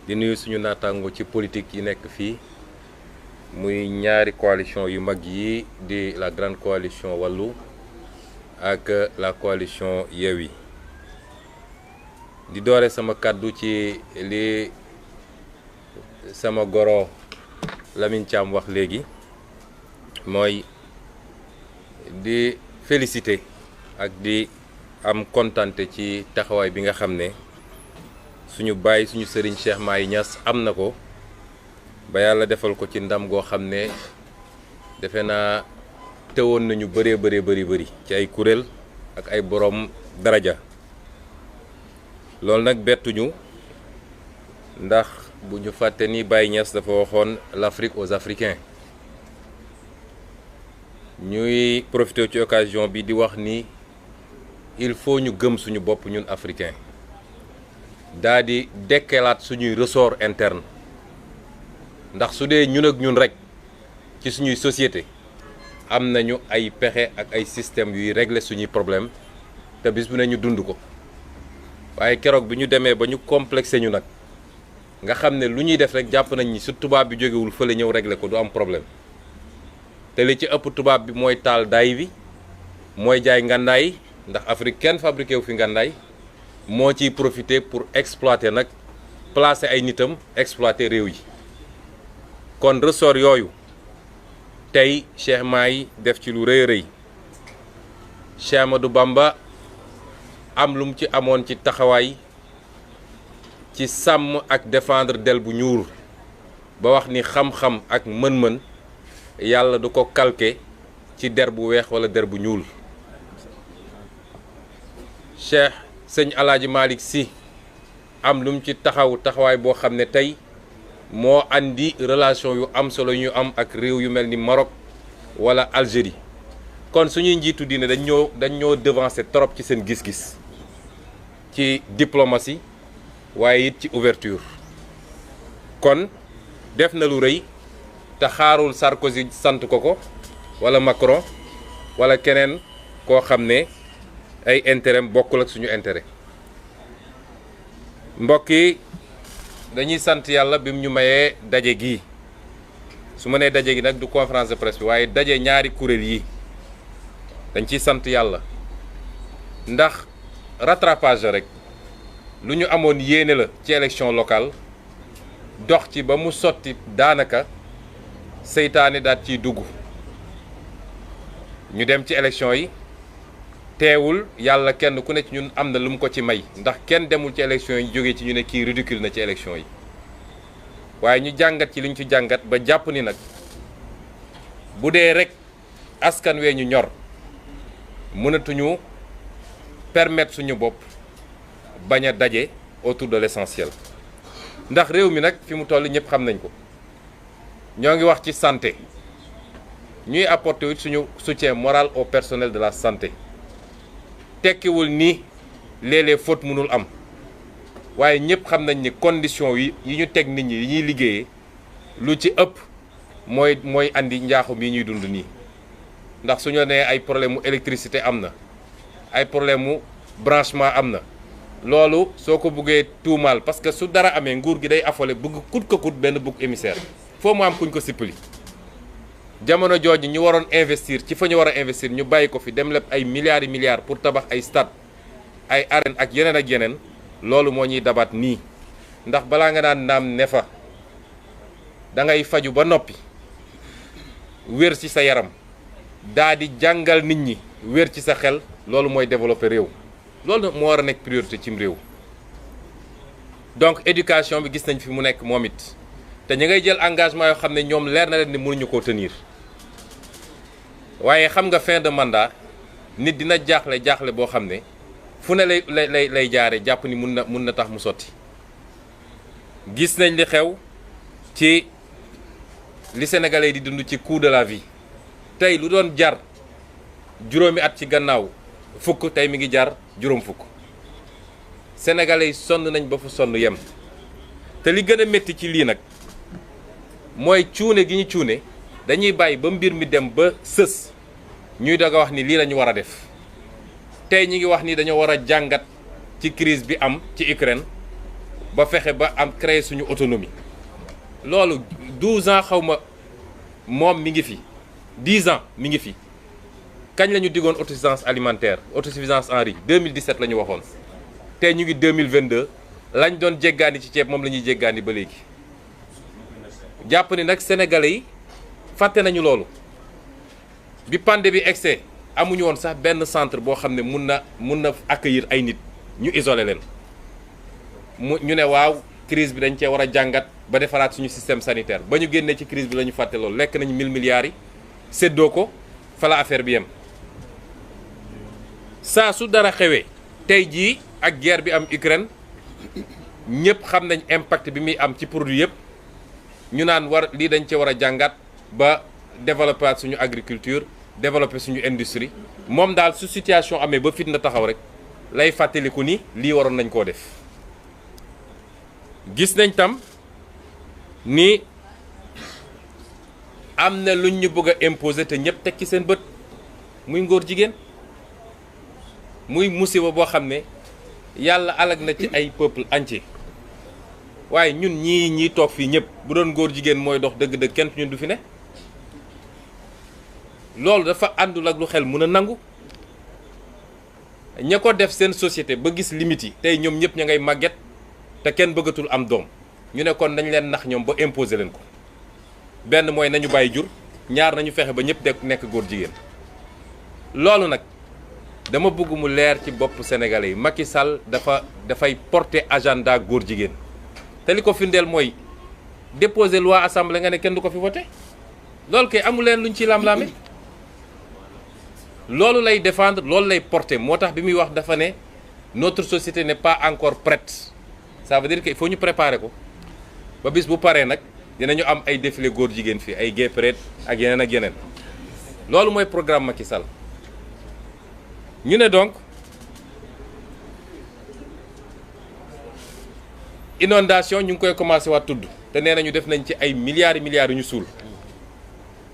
di nuyu suñu naataango ci politique yi nekk fii muy ñaari coalition yu mag yi di la grande coalition Wallu ak la coalition Yewwi di doore sama kàddu ci li sama goro Lamine Thiam wax léegi mooy di féliciter ak di am kontante ci taxawaay bi nga xam ne suñu baay suñu sëriñ Cheikh Mahi Niass am na ko ba yàlla defal ko ci ndam goo xam ne defe naa teewoon nañu bëri ci ay kuréel ak ay borom daraja loolu nag bettuñu ndax bu ñu fàtte ni Baye Niass dafa waxoon l'Afrique aux Africains ñuy profité ci occasion bi di wax ni il faut ñu gëm suñu bopp ñun africain daa di dekkelaat suñuy ressort interne ndax su dee ñun ak ñun rek ci suñuy société am nañu ay pexe ak ay système yuy régler suñuy problème te bis bu ne ñu dund ko waaye keroog bi ñu demee ba ñu complexé ñu nag nga xam ne lu ñuy def rek jàpp nañ ni su tubaab bi jógewul fële ñëw régler ko du am problème te li ci ëpp tubaab bi mooy taal daay bi mooy jaay ngàndaay ndax Afrique kenn fabriqué wu fi ngàndaay moo ciy profiter pour exploiter nag placer ay nitam exploiter réew yi kon ressort yooyu tey Cheikh Mahi def ci lu rëy a rëy Cheikh Ahmadou Bamba am lu mu ci amoon ci taxawaay ci sàmm ak défendre del bu ñuul ba wax ni xam-xam ak mën-mën yàlla du ko calqué ci der bu weex wala der bu ñuul Cheikh sëñ Alaaji Malick Sy am lu mu ci taxawaay boo xam ne tey moo andi relation yu am solo yu ñu am ak réew yu mel ni Maroc wala Algérie kon suñuy njiitu diine dañ ñoo devancer trop ci seen gis-gis ci diplomatie waaye it ci ouverture kon def na lu rëy te xaarul Sarkozy sant ko wala Macron wala keneen koo xam ne ay intérêt bokkul ak suñu intérêt mbokk yi dañuy sant yàlla bi mu ñu mayee daje gi su ma nee daje gi nag du conférence de presse bi waaye daje ñaari kuréel yi dañ ciy sant yàlla ndax rattrapage rek lu ñu amoon yéene la ci élection locale dox ci ba mu sotti daanaka seytaane daat ciy dugg ñu dem ci élection yi teewul yàlla kenn ku ne ci ñun am na lu mu ko ci may ndax kenn demul ci élection yi jógee ci ñu ne kii ridicule na ci élection yi waaye ñu jàngat ci li ñu ci jàngat ba jàpp ni nag bu dee rek askan wee ñu ñor mënatuñu permettre suñu bopp bañ a daje autour de l'essentiel ndax réew mi nag fi mu toll ñëpp xam nañ ko ñoo ngi wax ci santé ñuy apporter suñu soutien moral au personnel de la santé tekkiwul ni léeg-léeg faute mënul am waaye ñëpp xam nañ ni condition yi ñu teg nit ñi yi ñuy liggéeyee lu ci ëpp mooy andi njaaxum yi ñuy dund nii ndax suñu nee ay problème mu électricité am na ay problème mu branchement am na loolu soo ko buggee tuumaal parce que su dara amee nguur gi day affolé bëgg kut ko kut benn bouc émissaire foo mu am kuñ ko sippali jamono jooju ñu waroon investir ci fa ñu war a investir ñu bàyyi ko fi dem lépp ay milliards et milliards pour tabax ay stade ay arène ak yeneen loolu moo ñuy dabaat nii ndax balaa nga daan naam ne fa da ngay faju ba noppi wér ci sa yaram daa di jàngal nit ñi wér ci sa xel loolu mooy développer réew loolu moo war a nekk priorité cim réew donc éducation bi gis nañ fi mu nekk moom it te ñi ngay jël engagement yoo xam ne ñoom leer na leen ni mënuñu koo tenir waaye xam nga fin de mandat nit dina jaaxle boo xam ne fu ne lay jaare jàpp ni mun na tax mu sotti gis nañ li xew ci li sénégalais di dund ci coût de la vie tey lu doon jar juróomi at ci gannaaw fukk tey mi ngi jar juróom fukk sénégalais yi sonn nañ ba fu sonn yem te li gën a métti ci lii nag mooy cuune gi ñu cuune dañuy bàyyi ba mbir mi dem ba sës ñuy doog a wax ni lii la ñu war a def tey ñi ngi wax ni dañoo war a jàngat ci crise bi am ci Ukraine ba fexe ba am créer suñu autonomie loolu 12 ans xaw ma moom mi ngi fi 10 ans mi ngi fi kañ la ñu diggoon autosuffisance alimentaire autosuffisance en riz 2017 la ñu waxoon tey ñu ngi 2022 lañ doon jéggaani ci ceeb moom la ñuy jéggaani ba léegi jàpp ni nag sénégalais yi fàtte nañu loolu bi pandémie bi egsee amuñu woon sax benn centre boo xam ne mun na accueillir ay nit ñu isolé leen ñu ne waaw crise bi dañ cee war a jàngat ba defaraat suñu système sanitaire ba ñu génnee ci crise bi la ñu fàtte loolu lekk nañu 1000 milliards yi séddoo ko fa la affaire bi yem saa su dara xewee tey jii ak guerre bi am Ukraine ñëpp xam nañ impact bi muy am ci produit yëpp ñu naan lii dañ cee war a jàngat ba développer suñu agriculture développer suñu industrie moom daal su situation amee ba fitna taxaw rek lay fàttaliku ni lii waroon nañ koo def gis nañ tam ni am na luñ ñu bëgg a imposer te ñëpp teg ci seen bët muy ngóor jigéen muy musiba boo xam ne yàlla alag na ci ay peuple entier waaye ñun ñii toog fii ñëpp bu doon ngóor jigéen mooy dox dëgg-dëgg kenn ñun du fi ne loolu dafa àndul ak lu xel mun a nangu ña ko def seen société ba gis limites yi tey ñoom ñëpp ña ngay màgget te kenn bëggatul am doom ñu ne kon nañ leen nax ñoom ba imposer leen ko benn mooy nañu bàyyi jur ñaar nañu fexe ba ñëpp nekk góor jigéen loolu nag dama bëgg mu leer ci bopp sénégalais yi Macky Sall dafay porter agenda góor jigéen te li ko firndeel mooy déposer loi assemblée nga ne kenn du ko fi voté loolu kay amul leen luñ ciy lam-laame loolu lay défendre loolu lay porter moo tax bi muy wax dafa ne notre société n'est pas encore prête ça veut dire que il faut ñu préparer ko ba bis bu paree nag dinañu am ay défilé góor jigéen fii ay gay parade ak yeneen ak yeneen loolu mooy programme Macky Sall ñu ne donc inondation ñu ngi koy commencé waat tudd te nee nañu def nañ ci ay milliards yu ñu suul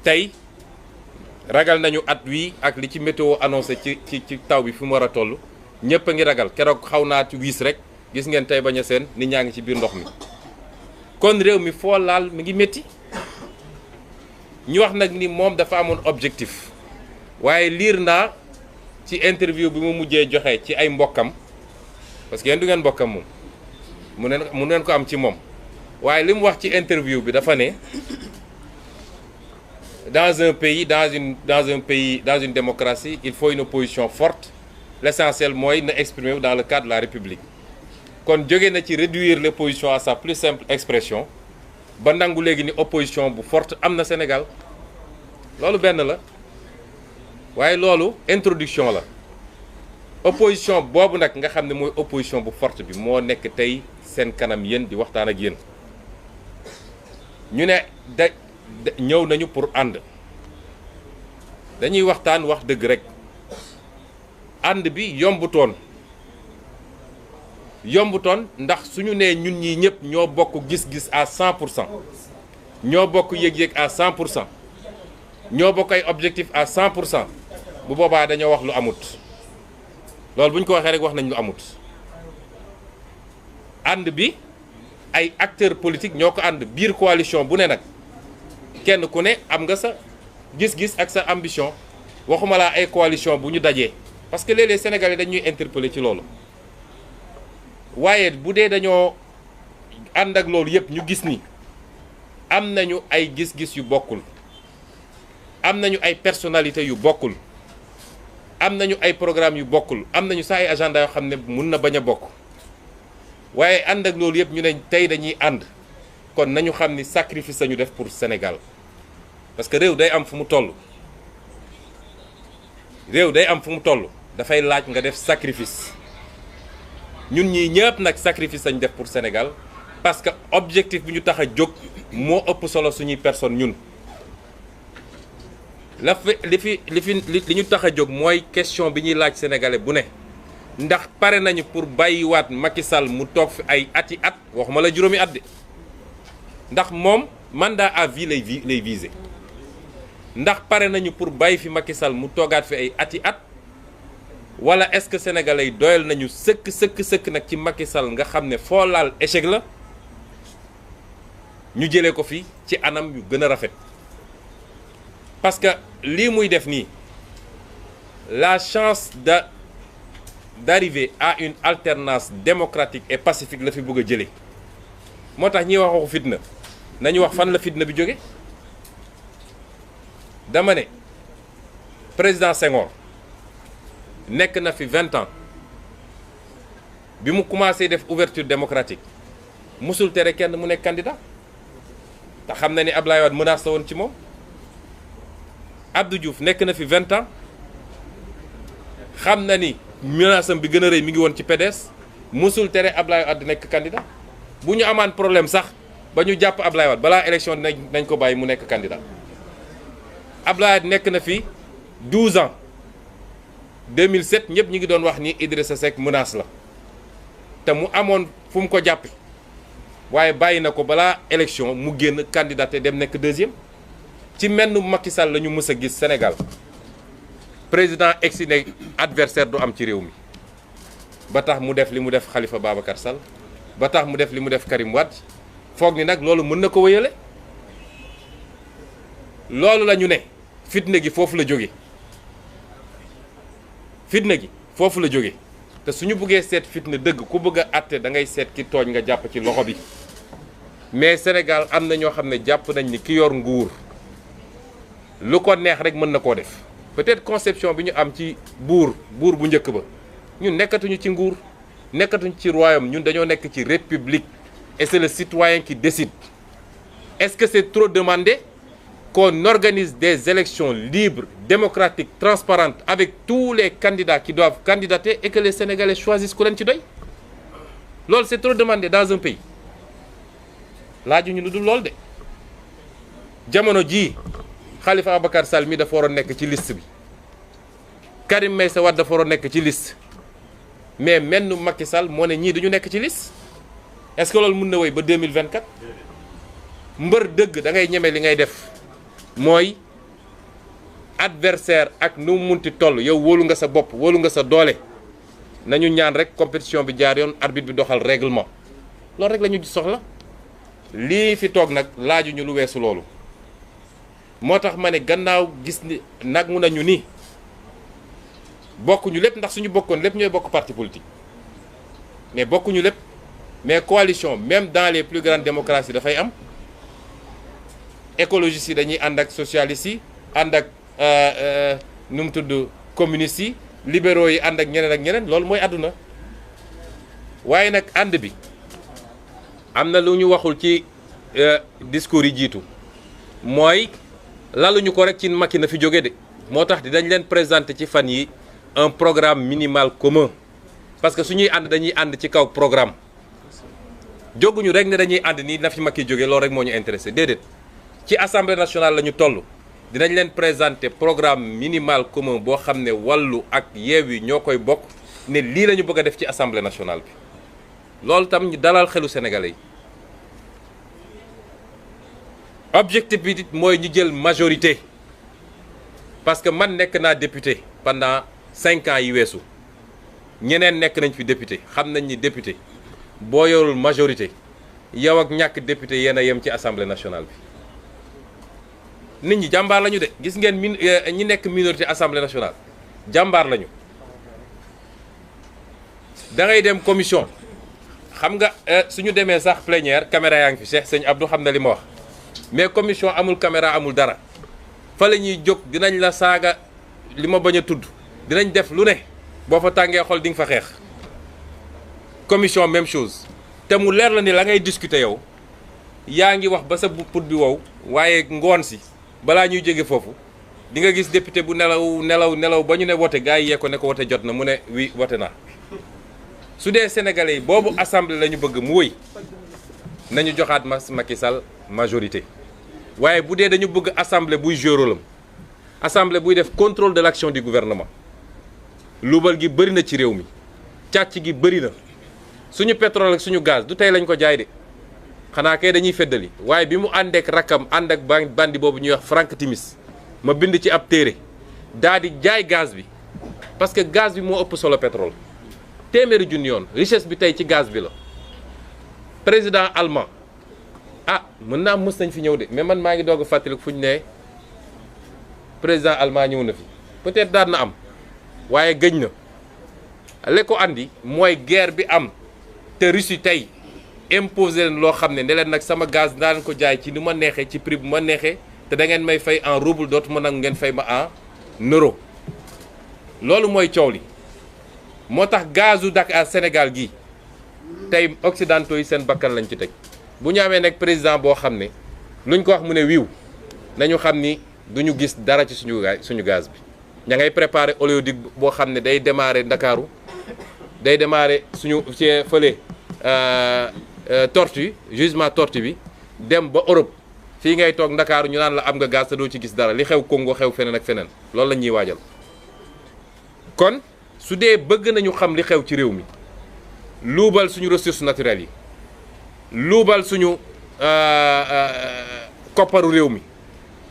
tey ragal nañu at wi ak li ci météo annoncé ci taw bi fi mu war a toll ñëpp a ngi ragal keroog xaw naa ci wiis rek gis ngeen tey bañ a seen nit ñaa ngi ci biir ndox mi kon réew mi foo laal mi ngi métti ñu wax nag ni moom dafa amoon objectif waaye liir naa ci interview bi mu mujjee joxe ci ay mbokkam parce que yéen du ngeen mbokkam moom mu neen ko am ci moom waaye li mu wax ci interview bi dafa ne dans un pays dans une démocratie il faut une opposition forte l'essentiel mooy na exprimer dans le cadre de la République kon jóge na ci réduire l'opposition à sa plus simple expression ba nangu léegi ni opposition bu forte am na Sénégal loolu benn la waaye loolu introduction la opposition boobu nag nga xam ne mooy opposition bu forte bi moo nekk tey seen kanam yéen di waxtaan ak yéen ñu ne ñëw nañu pour ànd dañuy waxtaan wax dëgg rek ànd bi yombutoon ndax suñu nee ñun ñii ñëpp ñoo bokk gis-gis à 100% ñoo bokk yëg-yëg à 100% ñoo bokk ay objectif à 100% bu boobaa dañoo wax lu amut loolu bu ñu ko waxee rek wax nañ lu amut ànd bi ay acteurs politiques ñoo ko ànd biir coalition bu ne nag kenn ku ne am nga sa gis-gis ak sa ambition waxuma laa ay coalition bu ñu dajee parce que léeg-léeg Sénégalais dañuy interpeller ci loolu waaye bu dee dañoo ànd ak loolu yëpp ñu gis ni am nañu ay gis-gis yu bokkul am nañu ay personnalités yu bokkul am nañu ay programme yu bokkul am nañu sax ay agenda yoo xam ne mun na bañ a bokk waaye ànd ak loolu yëpp ñu ne tey dañuy ànd kon nañu xam ni sacrifice lañu def pour Sénégal parce que réew day am fu mu toll dafay laaj nga def sacrifice ñun ñii ñëpp nag sacrifice lañu def pour Sénégal parce que objectif bi ñu tax a jóg moo ëpp solo suñuy personne ñun li ñu tax a jóg mooy question bi ñuy laaj sénégalais bu ne ndax pare nañu pour bàyyiwaat Macky Sall mu toog fi ay ati at waxuma la juróomi at de ndax moom mandat à vie lay viser ndax pare nañu pour bàyyi fi Macky Sall mu toogaat fi ay ati at wala est-ce que sénégalais yi doyal nañu sëkk nag ci Macky Sall nga xam ne foo laal échec la ñu jëlee ko fi ci anam yu gën a rafet parce que lii muy def nii la chance d'arriver à une alternance démocratique et pacifique la fi bëgg a jëlee moo tax ñiy wax waxu fitna nañu wax fan la fitna bi jóge dama ne président Senghor nekk na fi 20 ans bi mu commencé def ouverture démocratique musul tere kenn mu nekk candidat te xam na ni Ablaye Wade menace la woon ci moom Abdou Diouf nekk na fi 20 ans xam na ni menace am bi gën a rëy mi ngi woon ci PDS musul tere Ablaye Wade nekk candidat bu ñu amaan problème sax ba ñu jàpp Ablaye Wade balaa élection nañ ko bàyyi mu nekk candidat Ablaye Wade nekk na fi 12 ans 2007 ñëpp ñi ngi doon wax ni Idrissa Seck menace la te mu amoon fu mu ko jàppe waaye bàyyi na ko balaa élection mu génn candidaté dem nekk deuxième ci menn Macky Sall la ñu mës a gis Sénégal président egsi ne adversaire du am ci réew mi ba tax mu def li mu def Khalifa Babacar Sall ba tax mu def li mu def Karim Wade foog ni nag loolu mën na ko wéyale loolu la ñu ne fitna gi foofu la jóge fitna gi foofu la jóge te suñu buggee seet fitna dëgg ku bëgg a àtte da ngay seet ki tooñ nga jàpp ci loxo bi mais Sénégal am na ñoo xam ne jàpp nañ ni ki yor nguur lu ko neex rek mën na koo def peut-être conception bi ñu am ci buur bu njëkk ba ñun nekkatuñu ci nguur nekkatuñu ci royaume ñun dañoo nekk ci république et c'est le citoyen qui décide. Est-ce que c'est trop demandé qu'on organise des élections libres, démocratiques, transparentes avec tous les candidats qui doivent candidater et que les Sénégalais choisissent ku leen ci doy loolu c'est trop demandé dans un pays laajuñu lu dul loolu de jamono jii Khalifa Ababacar Sall mi dafa waroon nekk ci liste bi Karim Meïssa Wade dafa waroon nekk ci liste mais menn Macky Sall moo ne ñii duñu nekk ci liste est-ce que loolu mën na wéy ba 2024 mbër dëgg da ngay ñeme li ngay def mooy adversaire ak nu mu munti toll yow wóolu nga sa bopp wóolu nga sa doole nañu ñaan rek compétition bi jaar yoon arbitre bi doxal règlement loolu rek la ñu soxla lii fi toog nag laajuñu lu weesu loolu moo tax ma ne gannaaw gis ni nag mu nañu ni bokkuñu lépp ndax suñu bokkoon lépp ñooy bokk parti politique mais bokkuñu lépp mais coalition même dans les plus grandes démocraties dafay am écologistes yi dañuy ànd ak socialistes yi ànd ak nu mu tudd communistes yi libéraux yi ànd ak ñeneen loolu mooy àdduna waaye nag ànd bi am na lu ñu waxul ci discours yi jiitu mooy laluñu ko rek ci Macky na fi jóge de moo tax dinañ leen présenter ci fan yi un programme minimal commun parce que suñuy ànd dañuy ànd ci kaw programme jóguñu rek ne dañuy ànd nii na fi Macky jóge loolu rek moo ñu intéressé déedéet ci assemblée nationale la ñu toll dinañ leen présenter programme minimal commun boo xam ne wàllu ak Yewwi ñoo koy bokk ne lii la ñu bëgg a def ci assemblée nationale bi loolu tam ñu dalal xelu sénégalais yi objectif bi it mooy ñu jël majorité parce que man nekk naa député pendant 5 ans yi weesu ñeneen nekk nañ fi député xam nañ ni député boo yorul majorité yow ak ñàkk député yéen a yem ci assemblée nationale bi nit ñi jàmbaar lañu de gis ngeen ñi nekk minorité assemblée nationale jàmbaar lañu da ngay dem commission xam nga suñu demee sax plénière caméra yaa ngi fi Cheikh sëñ Abdou xam na li ma wax mais commission amul caméra amul dara fa la ñuy jóg dinañ la saaga li ma bañ a tudd dinañ def lu ne boo fa tàngee xol di nga fa xeex commission même chose te mu leer la ni la ngay discuter yow yaa ngi wax ba sa put bi wow waaye ngoon si balaa ñuy jóge foofu di nga gis député bu nelaw ba ñu ne wote gars yi yee ko ne ko wote jot na mu ne oui wote naa su dee sénégalais yi boobu assemblée la ñu bëgg mu wëy nañu joxaat Macky Sall majorité waaye bu dee dañu bëgg assemblée buy jouer rôle am assemblée buy def contrôle de l'action du gouvernement luubal gi bëri na ci réew mi càcc gi bëri na suñu pétrole ak suñu gaz du tey lañ ko jaay de xanaa kay dañuy feddali waaye bi mu àndeek rakkam ànd ak bandi boobu ñuy wax Frank Timis ma bind ci ab téere daa di jaay gaz bi parce que gaz bi moo ëpp solo pétrole téeméeri junni yoon richesse bi tey ci gaz bi la. président allemand mën naa am mës nañ fi ñëw de mais man maa ngi doog a fàttaliku fu ñu ne président allemand ñëw na fi peut-être daan na am waaye gëj na li ko andi mooy guerre bi am te Russie tey imposé leen loo xam ne leen nag sama gaz daan ko jaay ci ni ma neexee ci prix bu ma neexee te da ngeen may fay en rouble dootuma nag ngeen fay ma en euro loolu mooy coow li moo tax gazu Dakar Sénégal gi tey occidentaux yi seen bakkan lañ ci teg bu ñu amee nag président boo xam ne luñ ko wax mu ne wiiw nañu xam ni duñu gis dara ci suñu gaz bi ña ngay préparer oléoduc boo xam ne day démarrer Ndakaaru day démarrer suñu ci fële Tortue gisement Tortue bi dem ba Europe fii ngay toog Ndakaaru ñu naan la am nga gaz te doo ci gis dara li xew Congo xew feneen ak feneen loolu la ñuy waajal kon su dee bëgg nañu xam li xew ci réew mi luubal suñu ressources naturelles yi luubal suñu kopparu réew mi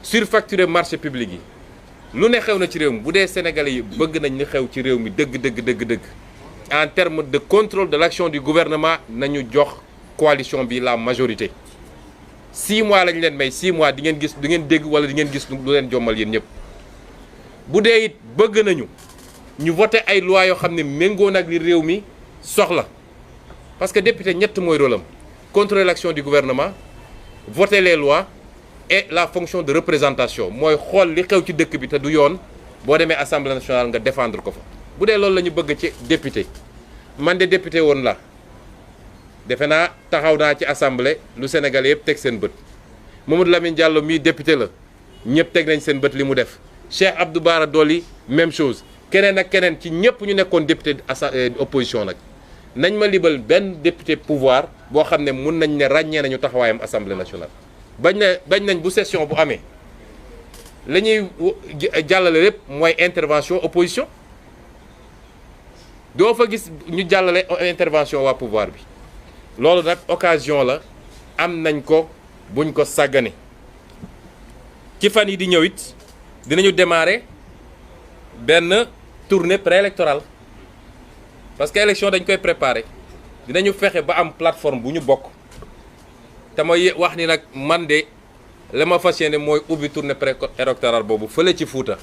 surfacturer marché public yi lu ne xew na ci réew mi bu dee sénégalais yi bëgg nañ li xew ci réew mi dëgg en termes de contrôle de l'action du gouvernement nañu jox coalition bi la majorité 6 mois lañ leen may 6 mois di ngeen gis du ngeen dégg wala di ngeen gis lu leen jommal yéen ñëpp bu dee it bëgg nañu ñu voté ay loi yoo xam ne méngoo nag li réew mi soxla parce que député ñett mooy rôle am contrôler l'action du gouvernement voter les lois et la fonction de représentation mooy xool li xew ci dëkk bi te du yoon boo demee assemblée nationale nga défendre ko fa bu dee loolu la ñu bëgg ci député man de député woon la defe naa taxaw naa ci assemblée lu Sénégal yëpp teg seen bët Mamadou Lamine Diallo mii député la ñëpp teg nañ seen bët li mu def Cheikh Abdou Bara Dolly même chose keneen ak keneen ci ñëpp ñu nekkoon député opposition nag nañ ma libal benn député pouvoir boo xam ne mun nañ ne ràññee nañu taxawaayam assemblée nationale bañ nañ bu session bu amee la ñuy jàllale lépp mooy intervention opposition doo fa gis ñu jàllale intervention waa pouvoir bi loolu nag occasion la am nañ ko buñ ko sàggane ci fan yi di ñëw it dinañu démarrer benn tournée préélectorale parce que élection dañ koy préparer dinañu fexe ba am plateforme bu ñu bokk te ma wax ni nag man de la ma fas yéene mooy ubbi tournée préélectorale boobu fële ci Fuuta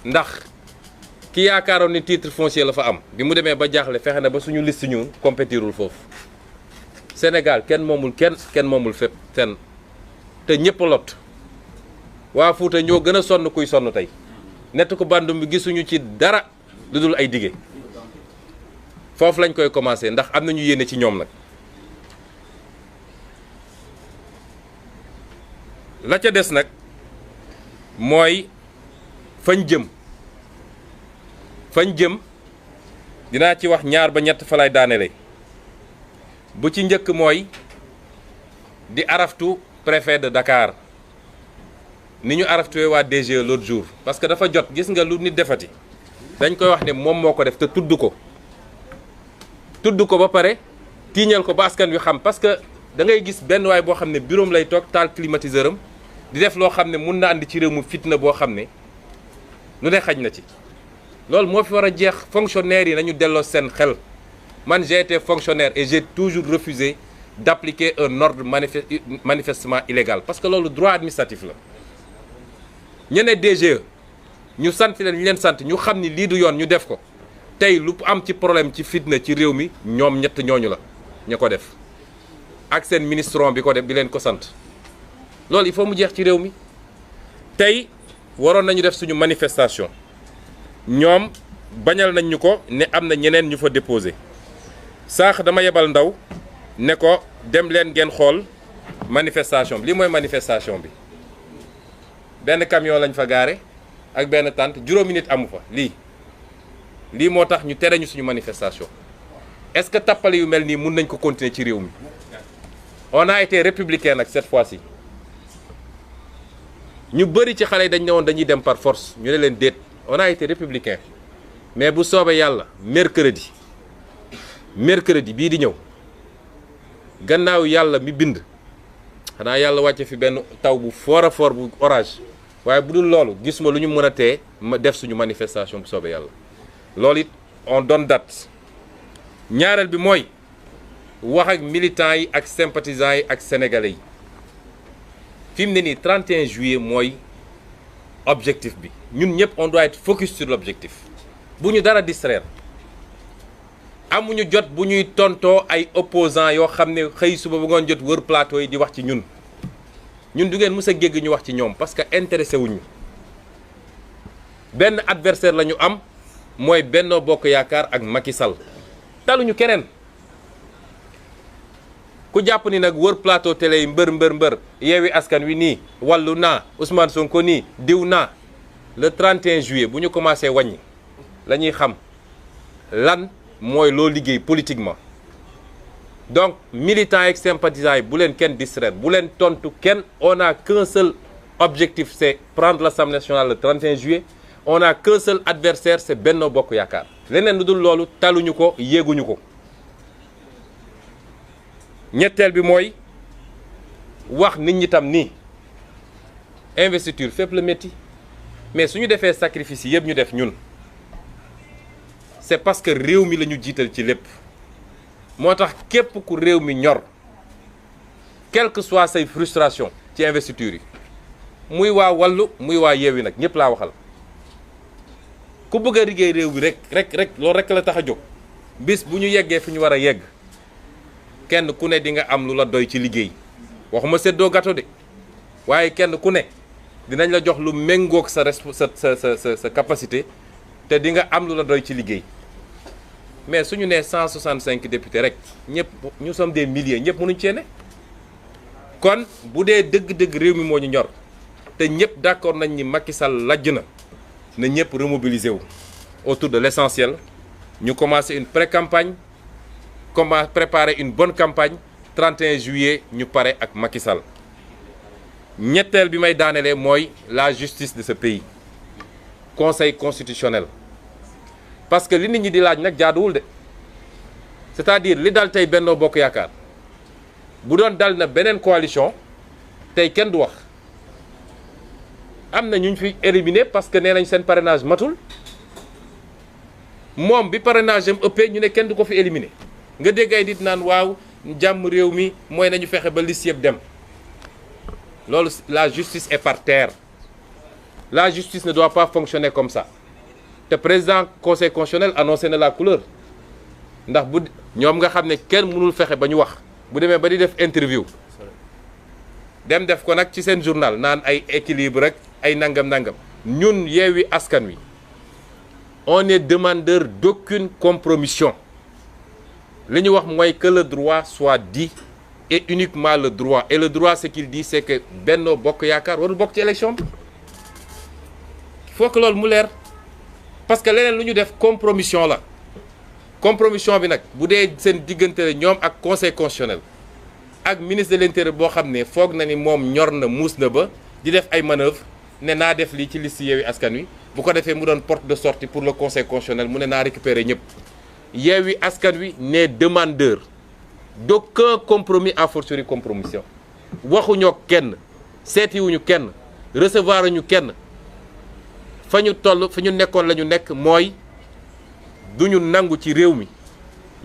ndax ki yaakaaroon ni titre foncier la fa am bi mu demee ba jaaxle fexe na ba suñu liste ñu compétirul foofu Sénégal kenn moomul fépp fenn te ñëpp lot waa Fuuta ñoo gën a sonn kuy sonn tey nett ko bandum bi gisuñu ci dara lu dul ay dige foofu lañ koy commencer ndax am nañu yéene ci ñoom nag la ca des nag mooy fañ jëm dinaa ci wax ñaar ba ñett fa lay daanele bu ci njëkk mooy di araftu préfet de Dakar ni ñu araftuwee waa DGE l'autre jour parce que dafa jot gis nga lu nit defati dañ koy wax ne moom moo ko def te tudd ko ba pare tiiñal ko ba askan wi xam parce que da ngay gis benn waay boo xam ne bureau lay toog taal climatiseur am di def loo xam ne mun na andi ci réew mu fitna boo xam ne lu ne xaj na ci loolu moo fi war a jeex fonctionnaires yi nañu delloo seen xel man j'ai été fonctionnaire et j'ai toujours refusé d'appliquer un ordre manifestement illégal parce que loolu droit administratif la ñene DGE ñu sant leen ñu leen sant ñu xam ni lii du yoon ñu def ko tey lu am ci problème ci fitna ci réew mi ñoom ñett ñooñu la ña ko def ak seen ministron bi ko def bi leen ko sant loolu il faut mu jeex ci réew mi tey waroon nañu def suñu manifestation ñoom bañal nañ ñu ko ne am na ñeneen ñu fa déposé saax dama yebal ndaw ne ko dem leen ngeen xool manifestation bi lii mooy manifestation bi benn camion lañ fa gaare ak benn tente juróomi nit amu fa lii moo tax ñu tere ñu suñu manifestation est-ce que tappale yu mel nii mun nañ ko continuer ci réew mi on a été républicain nag cette fois-ci ñu bëri ci xale yi dañ ne woon dañuy dem par force ñu ne leen déet on a été républicain mais bu soobee yàlla mercredi bii di ñëw gannaaw yàlla mi bind xanaa yàlla wàcce fi benn taw bu fort a fort bu orage waaye bu dul loolu gisuma lu ñu mën a tee ma def suñu manifestation bu soobee yàlla loolu it on donne date. ñaareel bi mooy wax ak militants yi ak sympathisants yi ak sénégalais yi fi mu ne nii 31 juillet mooy objectif bi ñun ñëpp on doit être focus sur l'objectif bu ñu dara distraire amuñu jot bu ñuy tontoo ay opposants yoo xam ne xëy suba bu ngoon jot wër plateau yi di wax ci ñun du ngeen mës a gégg ñu wax ci ñoom parce que intéressé wuñu benn adversaire la ñu am mooy Benno Bokk Yaakaar ak Macky Sall taluñu keneen ku jàpp ni nag wër plateau télé yi mbër Yewwi Askan Wi nii wàllu naa Ousmane Sonko nii diw naa le 31 juillet bu ñu commencé wàññi la ñuy xam lan mooy loo liggéey politiquement donc militants et sympathisants yi bu leen kenn distraire bu leen tontu kenn on a qu'un seul objectif c'est prendre l'Assemblée nationale le 31 juillet on a qu'un seul adversaire c'est Benno Bokk Yaakaar leneen lu dul loolu taluñu ko yéeguñu ko ñetteel bi mooy wax nit ñi tam nii investiture fépp la métti mais suñu defee sacrifice yëpp ñu def ñun c'est parce que réew mi la ñu jiital ci lépp moo tax képp ku réew mi ñor quelle que soit say frustration ci investiture yi muy waa Wallu muy waa Yewwi nag ñëpp laa waxal ku bëgg a liggéey réew bi rek loolu rek la tax a jóg bis bu ñu yeggee fi ñu war a yegg kenn ku ne di nga am lu la doy ci liggéey waxuma séddoo gâteau de waaye kenn ku ne dinañ la jox lu méngoog sa capacité te di nga am lu la doy ci liggéey mais suñu nee 165 députés rek ñëpp ñu sommes des milliers ñëpp mënuñ cee ne kon bu dee dëgg-dëgg réew mi moo ñu ñor te ñëpp d'accord nañ ni Macky Sall lajj na ñëpp remobiliser wu autour de l'essentiel ñu commencer une pré-campagne comment préparer une bonne campagne 31 juillet ñu pare ak Macky Sall ñetteel bi may daanelee mooy la justice de ce pays conseil constitutionnel parce que li nit ñi di laaj nag jaaduwul de c'est-à-dire li dal tey Benno Bokk Yaakaar bu doon dal na beneen coalition tey kenn du wax am na ñu fi éliminé parce que nee nañ seen parrainage matul moom bi parrainage am ëppee ñu ne kenn du ko fi éliminé nga dégg ay nit naan waaw jàmm réew mi mooy nañu fexe ba liste yëpp dem loolu la justice est par terre la justice ne doit pas fonctionner comme ça te président conseil constitutionnel annoncé na la couleur ndax bu ñoom nga xam ne kenn mënul fexe ba ñu wax bu demee ba di def interview dem def ko nag ci seen journal naan ay équilibre rek ay nangam ñun Yewwi Askan Wi on est demandeur d'aucune compromission li ñu wax mooy que le droit soit dit et uniquement le droit et le droit ce qu'il dit c'est que Benno Bokk Yaakaar warul bokk ci élection bi il faut que loolu mu leer parce que leneen lu ñu def compromission la compromission bi nag bu dee seen diggante la ñoom ak conseil constitutionnel ak ministre de l'intérieur boo xam ne foog na ni moom ñor na muus na ba di def ay manœuvre ne naa def lii ci liste Yewwi Askan Wi bu ko defee mu doon porte de sortie pour le conseil constitutionnel mu ne naa récupérer ñëpp Yewwi Askan Wi n'est demandeur d'aucun compromis à fortiori compromission waxuñoo kenn seetiwuñu kenn recevoir ñu kenn fa ñu toll fa ñu nekkoon la ñu nekk mooy duñu nangu ci réew mi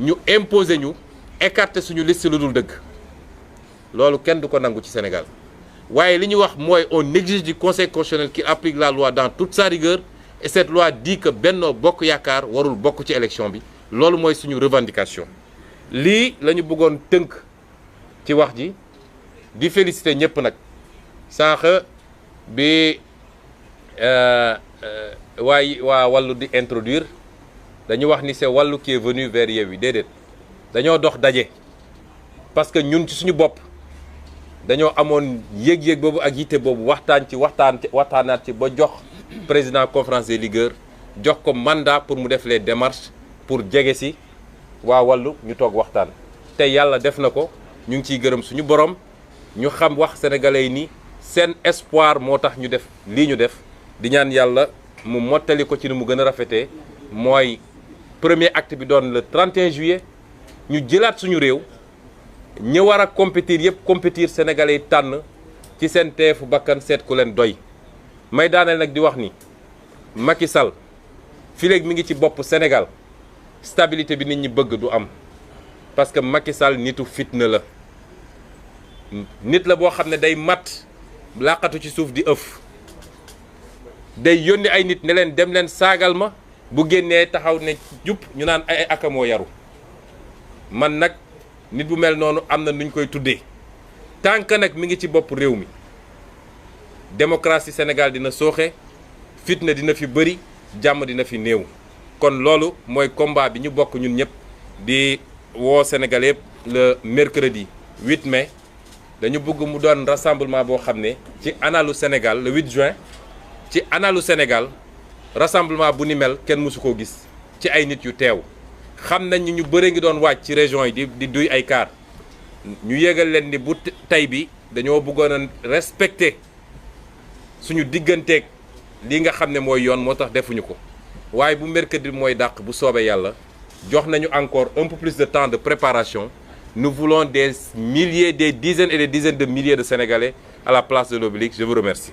ñu imposer ñu écarter suñu liste lu dul dëgg loolu kenn du ko nangu ci Sénégal waaye li ñu wax mooy on exige du conseil constitutionnel qui applique la loi dans toute sa rigueur et cette loi dit que Benno Bokk Yaakaar warul bokk ci élection bi loolu mooy suñu revendication lii la ñu bëggoon tënk ci wax ji di féliciter ñëpp nag sànq bi waa Wallu di introduire dañu wax ni c'est Wallu qui est venu vers Yewwi déedéet dañoo dox daje parce que ñun ci suñu bopp dañoo amoon yëg-yëg boobu ak yitte boobu waxtaanaat ci ba jox président conférence des leaders jox ko mandat pour mu def les démarches pour jege si waa Wallu ñu toog waxtaan te yàlla def na ko ñu ngi ciy gërëm suñu borom ñu xam wax sénégalais yi ni seen espoir moo tax ñu def lii ñu def di ñaan yàlla mu mottali ko ci ni mu gën a rafetee mooy premier acte bi doon le 31 juillet ñu jëlaat suñu réew ñi war a compétir yëpp compétir sénégalais yi tànn ci seen teefu bakkan seet ku leen doy may daaneel nag di wax ni Macky Sall fileeg mi ngi ci bopp Sénégal stabilité bi nit ñi bëgg du am parce que Macky Sall nitu fitna la nit la boo xam ne day mat laqatu ci suuf di ëf day yónni ay nit ne leen dem leen saagal ma bu génnee taxaw ne jub ñu naan ay akamoo yaru man nag nit bu mel noonu am na nuñ koy tuddee tant que nag mi ngi ci bopp réew mi démocratie Sénégal dina sooxe fitna dina fi bëri jàmm dina fi néew kon loolu mooy combat bi ñu bokk ñun ñëpp di woo Sénégalais yëpp le mercredi 8 mai dañu bëgg mu doon rassemblement boo xam ne ci analu Sénégal le 8 juin ci analu Sénégal rassemblement bu ni mel kenn mësu koo gis ci ay nit yu teew xam nañ ñu bëre ngi doon wàcc ci région yi di duy ay car ñu yégal leen ni bu tey bi dañoo bëggoon a respecter suñu digganteeg li nga xam ne mooy yoon moo tax defuñu ko waaye bu mercredi mooy dàq bu soobee yàlla jox nañu encore un peu plus de temps de préparation. Nous voulons des milliers, des dizaines et des dizaines de milliers de Sénégalais à la place de l'Obélisque. Je vous remercie.